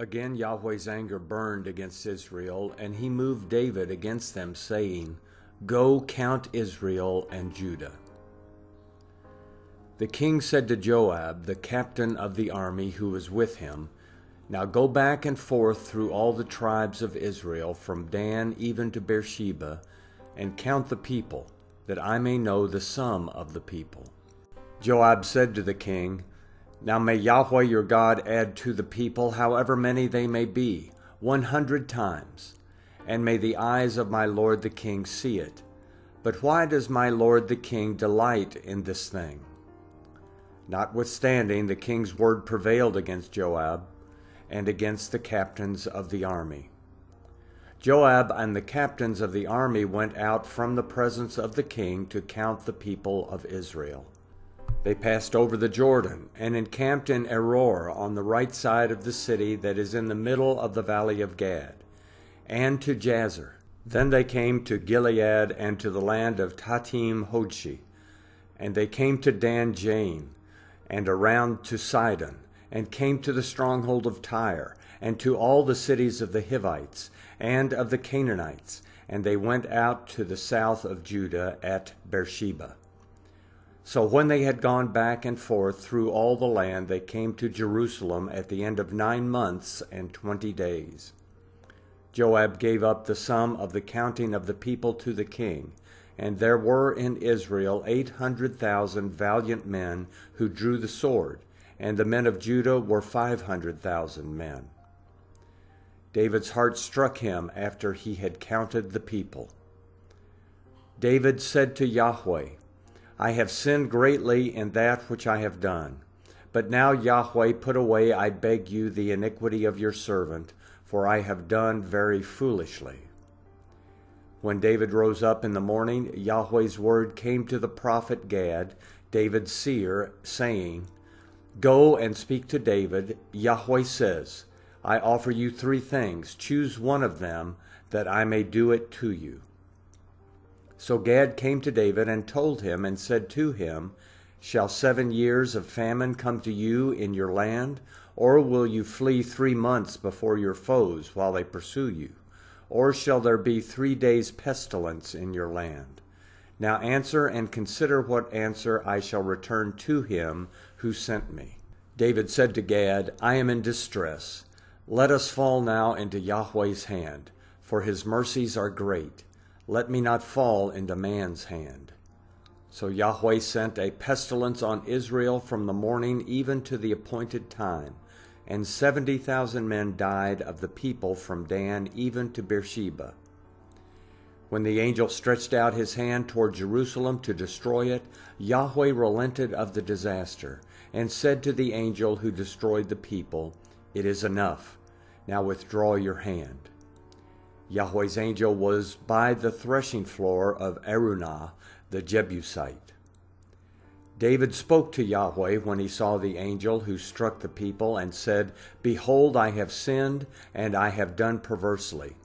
Again Yahweh's anger burned against Israel, and he moved David against them, saying, "Go count Israel and Judah." The king said to Joab, the captain of the army who was with him, "Now go back and forth through all the tribes of Israel, from Dan even to Beersheba, and count the people, that I may know the sum of the people." Joab said to the king, "Now may Yahweh your God add to the people, however many they may be, 100 times, and may the eyes of my lord the king see it. But why does my lord the king delight in this thing?" Notwithstanding, the king's word prevailed against Joab and against the captains of the army. Joab and the captains of the army went out from the presence of the king to count the people of Israel. They passed over the Jordan and encamped in Aroer on the right side of the city that is in the middle of the valley of Gad, and to Jazer. Then they came to Gilead and to the land of Tatim Hodshi, and they came to Dan Jain, and around to Sidon, and came to the stronghold of Tyre, and to all the cities of the Hivites, and of the Canaanites, and they went out to the south of Judah at Beersheba. So when they had gone back and forth through all the land, they came to Jerusalem at the end of 9 months and 20 days. Joab gave up the sum of the counting of the people to the king, and there were in Israel 800,000 valiant men who drew the sword, and the men of Judah were 500,000 men. David's heart struck him after he had counted the people. David said to Yahweh, "I have sinned greatly in that which I have done. But now, Yahweh, put away, I beg you, the iniquity of your servant, for I have done very foolishly." When David rose up in the morning, Yahweh's word came to the prophet Gad, David's seer, saying, "Go and speak to David. Yahweh says, I offer you 3 things. Choose one of them, that I may do it to you." So Gad came to David and told him and said to him, "Shall 7 years of famine come to you in your land? Or will you flee 3 months before your foes while they pursue you? Or shall there be 3 days' pestilence in your land? Now answer and consider what answer I shall return to him who sent me." David said to Gad, "I am in distress. Let us fall now into Yahweh's hand, for his mercies are great. Let me not fall into man's hand." So Yahweh sent a pestilence on Israel from the morning even to the appointed time, and 70,000 men died of the people from Dan even to Beersheba. When the angel stretched out his hand toward Jerusalem to destroy it, Yahweh relented of the disaster, and said to the angel who destroyed the people, "It is enough. Now withdraw your hand." Yahweh's angel was by the threshing floor of Araunah the Jebusite. David spoke to Yahweh when he saw the angel who struck the people, and said, "Behold, I have sinned, and I have done perversely.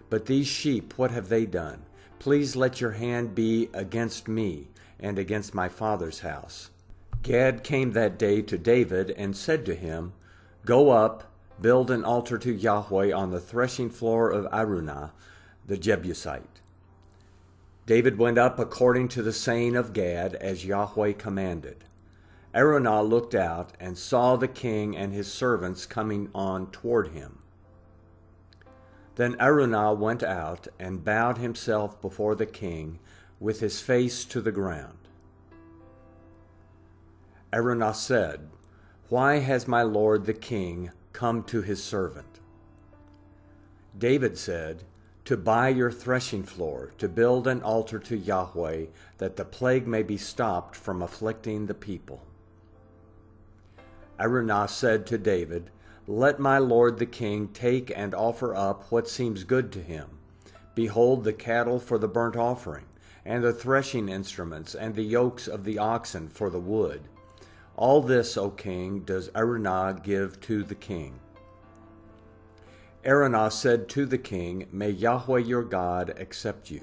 But these sheep, what have they done? Please let your hand be against me and against my father's house." Gad came that day to David and said to him, "Go up, build an altar to Yahweh on the threshing floor of Araunah the Jebusite." David went up according to the saying of Gad, as Yahweh commanded. Araunah looked out and saw the king and his servants coming on toward him. Then Araunah went out and bowed himself before the king with his face to the ground. Araunah said, "Why has my lord the king come to his servant?" David said, "To buy your threshing floor, to build an altar to Yahweh, that the plague may be stopped from afflicting the people." Araunah said to David, "Let my lord the king take and offer up what seems good to him. Behold the cattle for the burnt offering, and the threshing instruments, and the yokes of the oxen for the wood. All this, O king, does Araunah give to the king." Araunah said to the king, "May Yahweh your God accept you."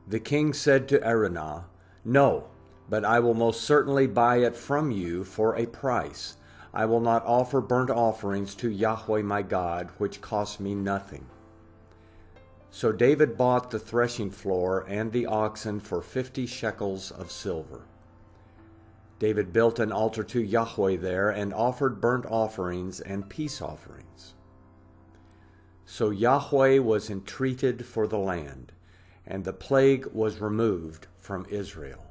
The king said to Araunah, "No, but I will most certainly buy it from you for a price. I will not offer burnt offerings to Yahweh my God, which cost me nothing. So David bought the threshing floor and the oxen for 50 shekels of silver. David built an altar to Yahweh there and offered burnt offerings and peace offerings. So Yahweh was entreated for the land, and the plague was removed from Israel.